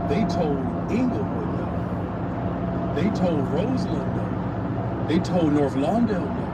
They told Inglewood no. They told Roseland no. They told North Lawndale no.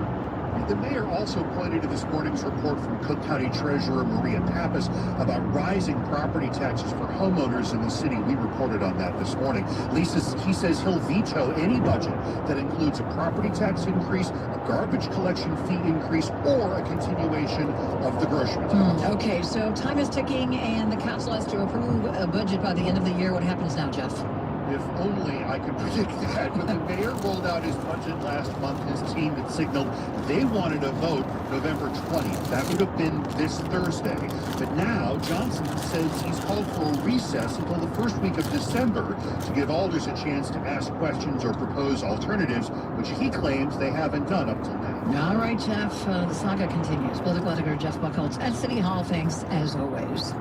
The mayor also pointed to this morning's report from Cook County Treasurer Maria Pappas about rising property taxes for homeowners in the city. We reported on that this morning. He says he'll veto any budget that includes a property tax increase, a garbage collection fee increase, or a continuation of the grocery tax. Okay, so time is ticking, and the council has to approve a budget by the end of the year. What happens now, Jeff? If only I could predict that. When the mayor rolled out his budget last month, his team had signaled they wanted a vote November 20th. That would have been this Thursday. But now Johnson says he's called for a recess until the first week of December to give alders a chance to ask questions or propose alternatives, which he claims they haven't done up till now. All right, Jeff. The saga continues. Political editor Jeff Buchholz at City Hall. Thanks, as always.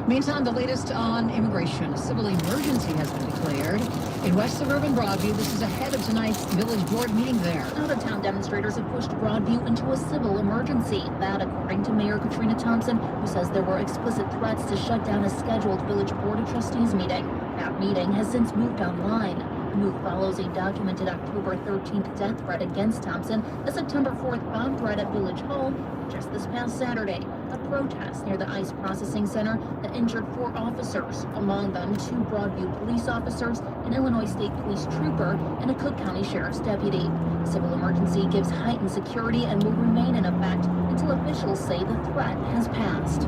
Meantime, the latest on immigration. A civil emergency has been declared in West Suburban Broadview. This is ahead of tonight's village board meeting there. Out-of-town demonstrators have pushed Broadview into a civil emergency. That, according to Mayor Katrina Thompson, who says there were explicit threats to shut down a scheduled village board of trustees meeting. That meeting has since moved online. The move follows a documented October 13th death threat against Thompson, a September 4th bomb threat at Village Hall, just this past Saturday. A protest near the ICE processing center that injured 4 officers, among them 2 Broadview police officers, an Illinois State Police trooper, and a Cook County Sheriff's deputy. The civil emergency gives heightened security and will remain in effect until officials say the threat has passed.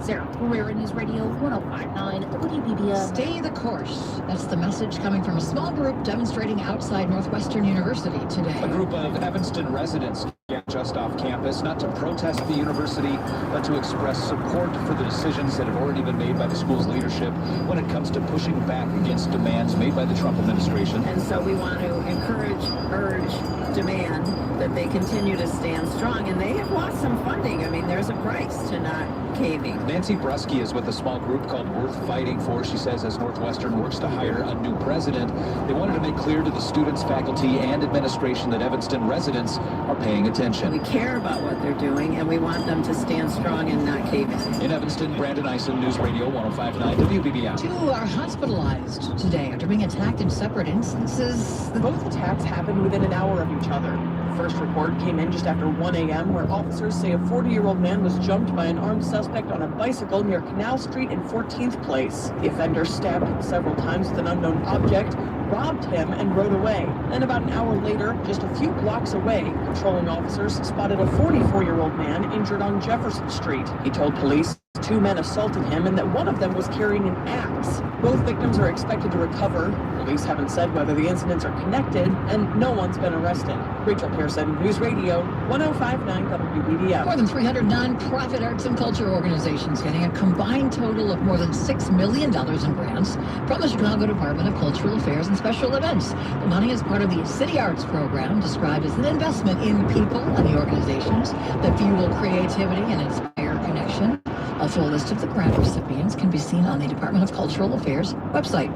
Sarah Pereira, News Radio 105.9 WBBM. Stay the course. That's the message coming from a small group demonstrating outside Northwestern University today. A group of Evanston residents just off campus, not to protest the university, but to express support for the decisions that have already been made by the school's leadership when it comes to pushing back against demands made by the Trump administration. And so we want to encourage, urge, demand that they continue to stand strong. And they have lost some funding. I mean, there's a price to not caving. Nancy Brusky is with a small group called Worth Fighting For. She says as Northwestern works to hire a new president, they wanted to make clear to the students, faculty, and administration that Evanston residents are paying attention. We care about what they're doing, and we want them to stand strong and not cave in. In Evanston, Brandon Eisen, News Radio 105.9 WBBM. 2 are hospitalized today after being attacked in separate instances. Both attacks happened within an hour of each other. The first report came in just after 1 a.m. where officers say a 40-year-old man was jumped by an armed suspect on a bicycle near Canal Street in 14th Place. The offender stabbed him several times with an unknown object, robbed him, and rode away. Then about an hour later, just a few blocks away, patrolling officers spotted a 44-year-old man injured on Jefferson Street. He told police 2 men assaulted him and that one of them was carrying an axe. Both victims are expected to recover. Police haven't said whether the incidents are connected, and no one's been arrested. Rachel Pearson, News Radio 105.9 WBBM. More than 300 nonprofit arts and culture organizations getting a combined total of more than $6 million in grants from the Chicago Department of Cultural Affairs and Special Events. The money is part of the City Arts program, described as an investment in people and the organizations that fuel creativity and inspire connection. A full list of the grant recipients can be seen on the Department of Cultural Affairs website.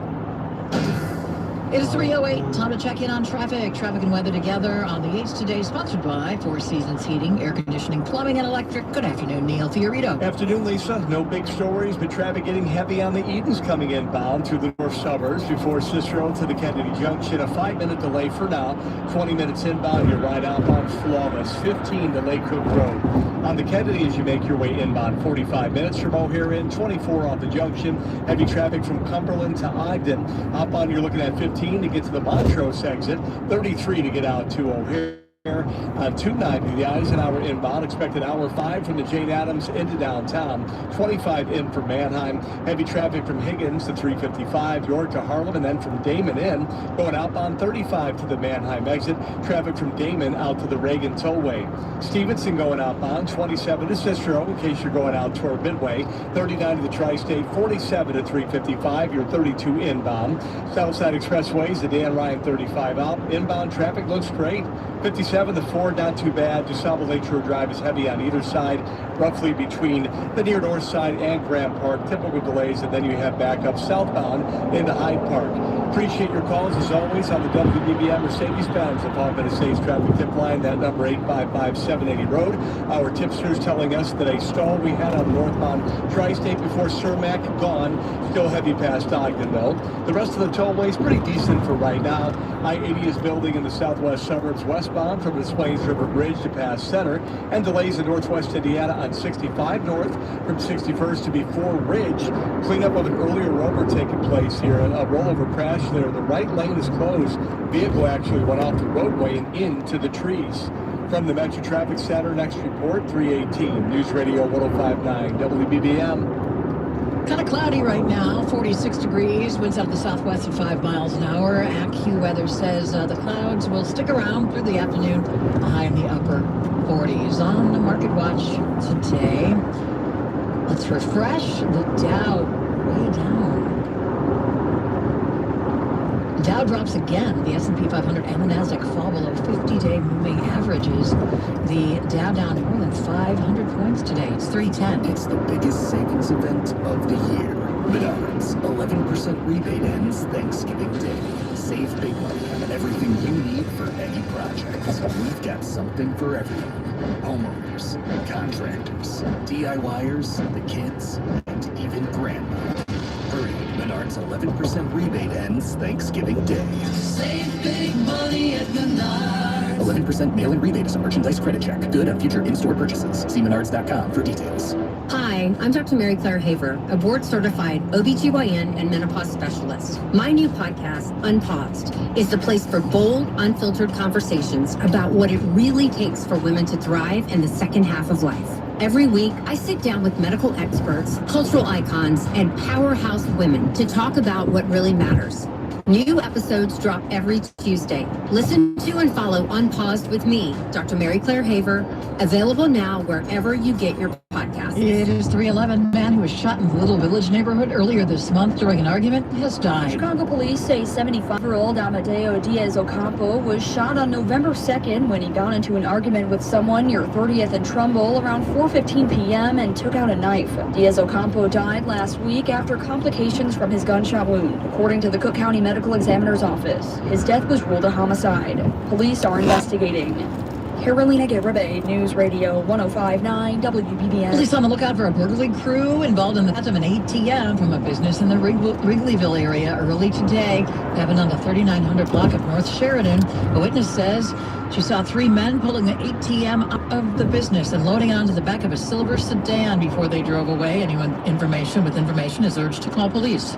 It is 3:08. Time to check in on traffic. Traffic and weather together on the 8s today, sponsored by Four Seasons Heating, Air Conditioning, Plumbing, and Electric. Good afternoon, Neil Fiorito. Afternoon, Lisa. No big stories, but traffic getting heavy on the Edens coming inbound through the north suburbs before Cicero to the Kennedy Junction. A 5-minute delay for now. 20 minutes inbound. Your ride outbound flawless. 15 to Lake Cook Road. On the Kennedy as you make your way inbound, 45 minutes from O'Hare in, 24 off the junction. Heavy traffic from Cumberland to Ogden. Outbound, you're looking at 15 to get to the Montrose exit, 33 to get out to O'Hare. On 290, the Eisenhower inbound, expect an hour 5 from the Jane Addams into downtown, 25 in from Manheim. Heavy traffic from Higgins to 355, York to Harlem, and then from Damon in, going outbound 35 to the Manheim exit. Traffic from Damon out to the Reagan Tollway. Stevenson going outbound, 27 to Cicero in case you're going out toward Midway, 39 to the Tri-State, 47 to 355, you're 32 inbound. Southside Expressways, the Dan Ryan 35 out. Inbound traffic looks great. 57 to Ford, not too bad. DuSable Lakeshore Drive is heavy on either side, roughly between the near north side and Grant Park. Typical delays, and then you have backup southbound into Hyde Park. Appreciate your calls as always on the WBBM Mercedes-Benz of Paul Minnesa's traffic tip line, that number 855-780 road. Our tipsters telling us that a stall we had on the northbound Tri-State before Cermak gone. Still heavy past Ogden though. The rest of the tollways pretty decent for right now. I-80 is building in the southwest suburbs westbound from the Swains River Bridge to past Center, and delays in northwest Indiana on 65 north from 61st to before Ridge. Cleanup of an earlier rover taking place here. A rollover crash there. The right lane is closed. Vehicle actually went off the roadway and into the trees. From the Metro Traffic Center, next report, 318 News Radio 105.9 WBBM. Kind of cloudy right now, 46 degrees, winds out of the southwest at 5 miles an hour. AccuWeather says the clouds will stick around through the afternoon, high in the upper 40s. On the market watch today, let's refresh the Dow way down. Dow drops again. The S&P 500 and the Nasdaq fall below 50-day moving averages. The Dow down more than 500 points today. It's 310. It's the biggest savings event of the year. Menards, 11% rebate ends Thanksgiving Day. Save big money on everything you need for any project. We've got something for everyone. Homeowners, contractors, DIYers, the kids, and even grandma. Hurry, Menards 11% rebate ends Thanksgiving Day. Save big money at Menards. 11% mail-in rebate is a merchandise credit check. Good on future in-store purchases. See menards.com for details. Hi, I'm Dr. Mary Claire Haver, a board-certified OBGYN and menopause specialist. My new podcast, Unpaused, is the place for bold, unfiltered conversations about what it really takes for women to thrive in the second half of life. Every week, I sit down with medical experts, cultural icons, and powerhouse women to talk about what really matters. New episodes drop every Tuesday. Listen to and follow Unpaused with me, Dr. Mary Claire Haver, available now wherever you get your podcasts. It is 311. Man who was shot in the Little Village neighborhood earlier this month during an argument has died. Chicago police say 75-year-old Amadeo Diaz-Ocampo was shot on November 2nd when he got into an argument with someone near 30th and Trumbull around 4:15 p.m. and took out a knife. Diaz-Ocampo died last week after complications from his gunshot wound, according to the Cook County Medical Examiner's office. His death was ruled a homicide. Police are investigating. Carolina Garibay, News Radio 105.9 WBBM. Police on the lookout for a burglary crew involved in the theft of an ATM from a business in the Wrigleyville area early today. It happened on the 3900 block of North Sheridan. A witness says she saw 3 men pulling the ATM out of the business and loading it onto the back of a silver sedan before they drove away. Anyone with information is urged to call police.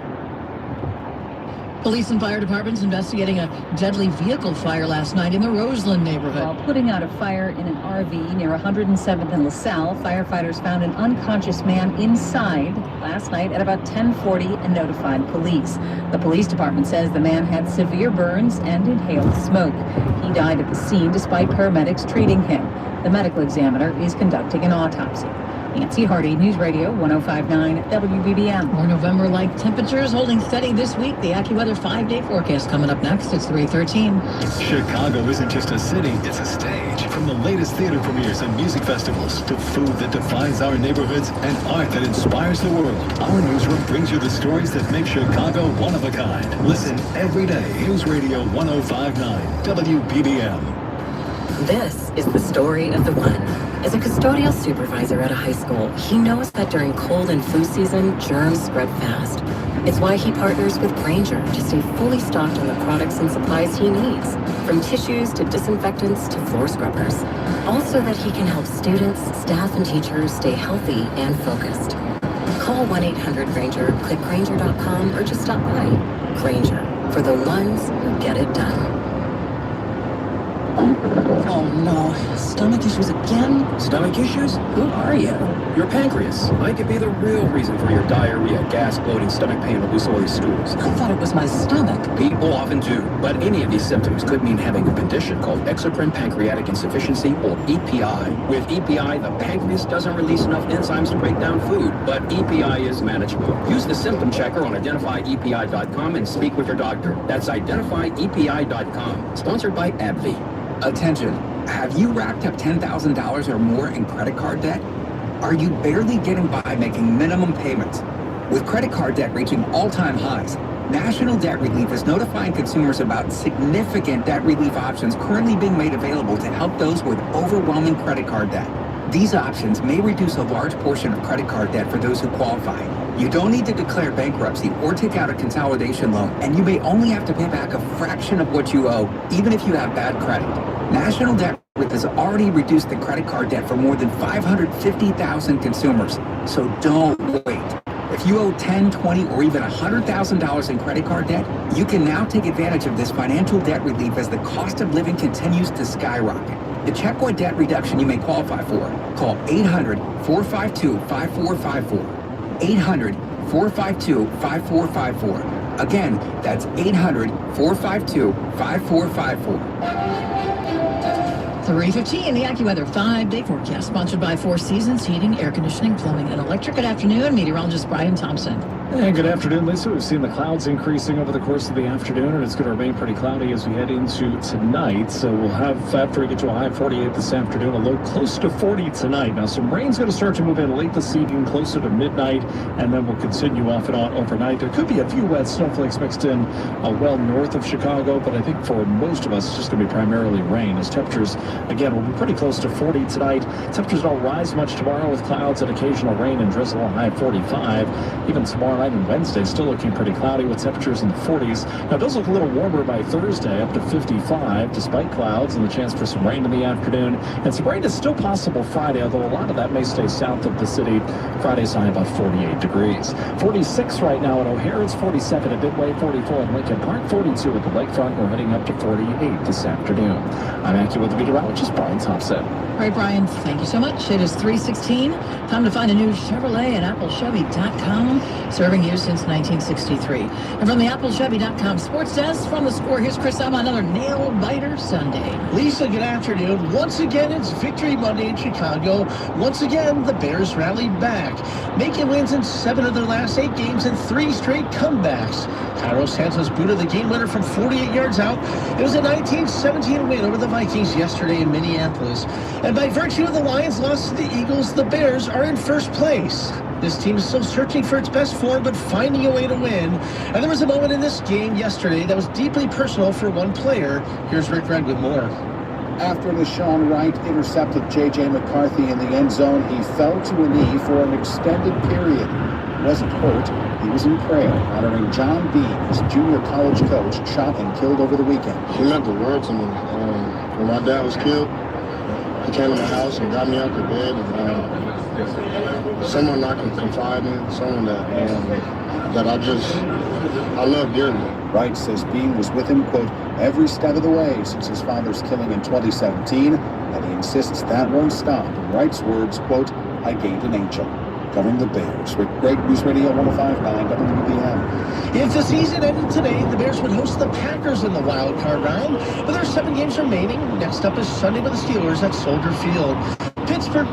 Police and fire departments investigating a deadly vehicle fire last night in the Roseland neighborhood. While putting out a fire in an RV near 107th and LaSalle, firefighters found an unconscious man inside last night at about 10:40 and notified police. The police department says the man had severe burns and inhaled smoke. He died at the scene despite paramedics treating him. The medical examiner is conducting an autopsy. Nancy Hardy, News Radio 105.9 WBBM. More November-like temperatures holding steady this week. The AccuWeather 5-day forecast coming up next. It's 3:13. Chicago isn't just a city, it's a stage. From the latest theater premieres and music festivals to food that defines our neighborhoods and art that inspires the world, our newsroom brings you the stories that make Chicago one of a kind. Listen every day. News Radio 105.9 WBBM. This is the story of the one. As a custodial supervisor at a high school, he knows that during cold and flu season, germs spread fast. It's why he partners with Grainger to stay fully stocked on the products and supplies he needs, from tissues to disinfectants to floor scrubbers. All so that he can help students, staff, and teachers stay healthy and focused. Call 1-800-GRAINGER, click Grainger.com, or just stop by. Grainger, for the ones who get it done. Oh no, stomach issues again? Stomach issues? Who are you? Your pancreas. I could be the real reason for your diarrhea, gas, bloating, stomach pain, or loose oily stools. I thought it was my stomach. People often do, but any of these symptoms could mean having a condition called exocrine pancreatic insufficiency, or EPI. With EPI, the pancreas doesn't release enough enzymes to break down food, but EPI is manageable. Use the symptom checker on identifyepi.com and speak with your doctor. That's identifyepi.com. Sponsored by AbbVie. Attention, have you racked up $10,000 or more in credit card debt? Are you barely getting by making minimum payments? With credit card debt reaching all-time highs, National Debt Relief is notifying consumers about significant debt relief options currently being made available to help those with overwhelming credit card debt. These options may reduce a large portion of credit card debt for those who qualify. You don't need to declare bankruptcy or take out a consolidation loan, and you may only have to pay back a fraction of what you owe, even if you have bad credit. National Debt Relief has already reduced the credit card debt for more than 550,000 consumers, so don't wait. If you owe $10, $20, or even $100,000 in credit card debt, you can now take advantage of this financial debt relief as the cost of living continues to skyrocket. To check what debt reduction you may qualify for, call 800-452-5454. 800-452-5454. Again, that's 800-452-5454. 3:15, the AccuWeather 5-day forecast, sponsored by Four Seasons Heating, Air Conditioning, Plumbing, and Electric. Good afternoon, meteorologist Brian Thompson. And good afternoon, Lisa. We've seen the clouds increasing over the course of the afternoon, and it's going to remain pretty cloudy as we head into tonight. So we'll have, after we get to a high of 48 this afternoon, a low close to 40 tonight. Now, some rain's going to start to move in late this evening, closer to midnight, and then we'll continue off and on overnight. There could be a few wet snowflakes mixed in well north of Chicago, but I think for most of us, it's just going to be primarily rain, as temperatures, again, will be pretty close to 40 tonight. Temperatures don't rise much tomorrow with clouds and occasional rain and drizzle, a high of 45. Even tomorrow night and Wednesday, still looking pretty cloudy with temperatures in the 40s. Now, it does look a little warmer by Thursday, up to 55, despite clouds and the chance for some rain in the afternoon. And some rain is still possible Friday, although a lot of that may stay south of the city. Friday's high about 48 degrees. 46 right now at O'Hare. It's 47 at Midway, 44 at Lincoln Park, 42 at the Lakefront. We're heading up to 48 this afternoon. I'm AccuWeather meteorologist Brian Thompson. All right, Brian, thank you so much. It is 3:16. Time to find a new Chevrolet at AppleChevy.com, serving you since 1963. And from the AppleChevy.com sports desk, from the score, here's Chris on another nail-biter Sunday. Lisa, good afternoon. Once again, it's Victory Monday in Chicago. Once again, the Bears rallied back, making wins in 7 of their last 8 games and 3 straight comebacks. Cairo Santos booted the game winner from 48 yards out. It was a 19-17 win over the Vikings yesterday in Minneapolis. And by virtue of the Lions' loss to the Eagles, the Bears are in first place. This team is still searching for its best form, but finding a way to win. And there was a moment in this game yesterday that was deeply personal for one player. Here's Rick Red with more. After LaShawn Wright intercepted J.J. McCarthy in the end zone, he fell to a knee for an extended period. He wasn't hurt. He was in prayer, honoring John Bean, his junior college coach, shot and killed over the weekend. He meant the world to me. When my dad was killed, he came to my house and got me out the bed. And, someone I can confide in, someone that I love dearly. Wright says Bean was with him, quote, every step of the way since his father's killing in 2017, and he insists that won't stop. In Wright's words, quote, I gained an angel. Covering the Bears. Rick Gregg, News Radio 105.9 WBM. If the season ended today, the Bears would host the Packers in the wild card round, but there are 7 games remaining. Next up is Sunday with the Steelers at Soldier Field. Pittsburgh.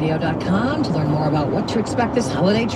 radio.com to learn more about what to expect this holiday.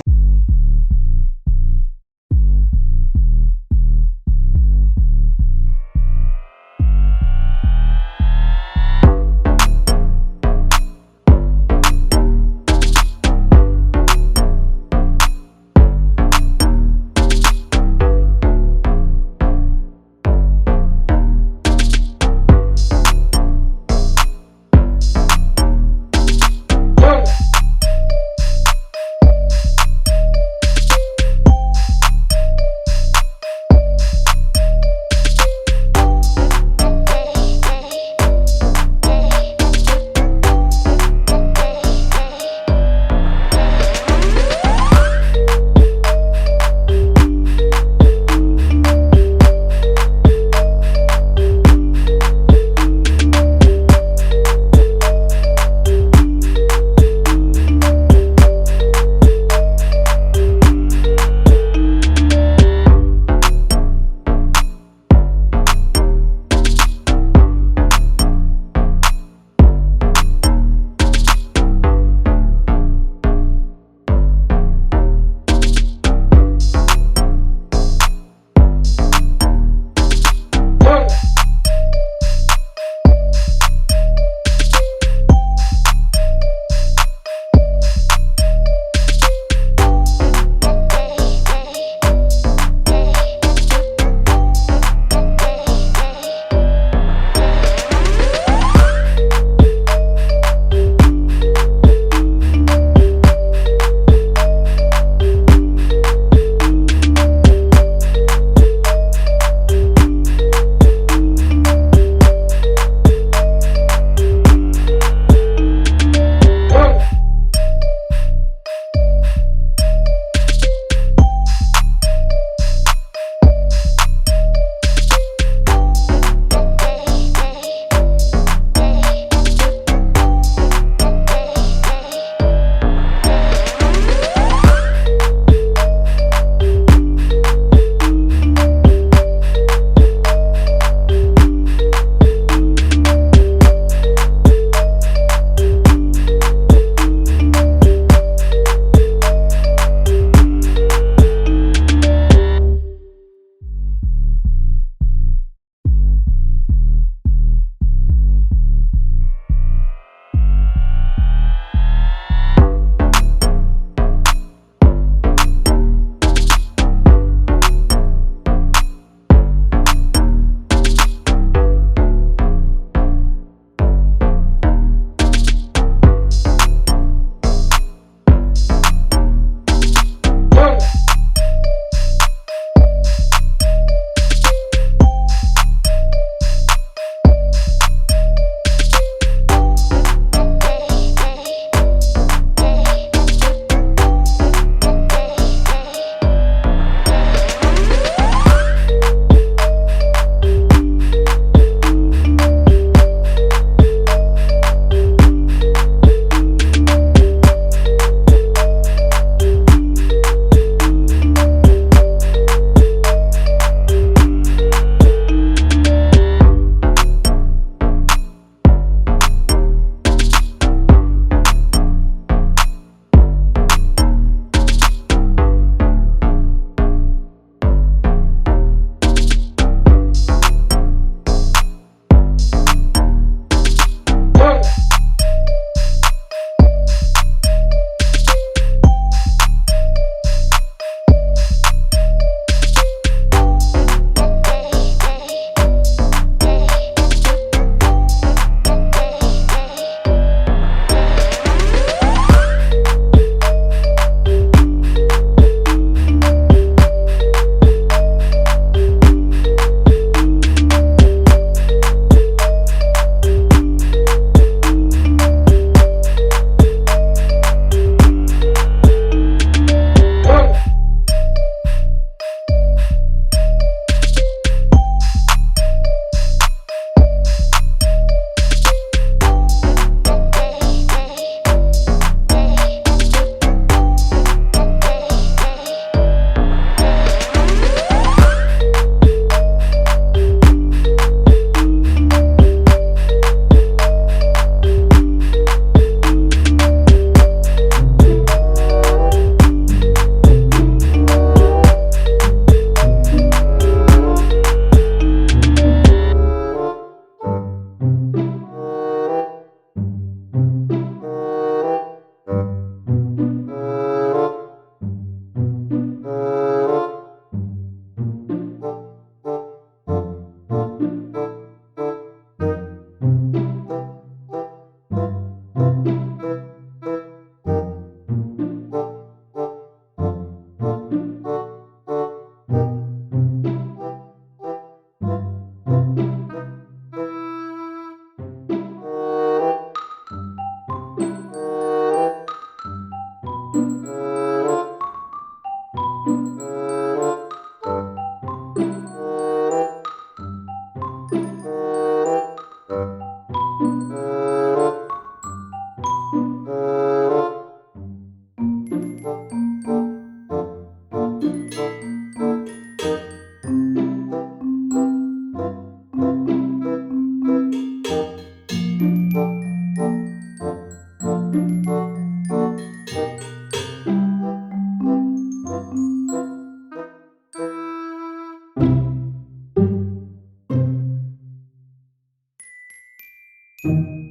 News.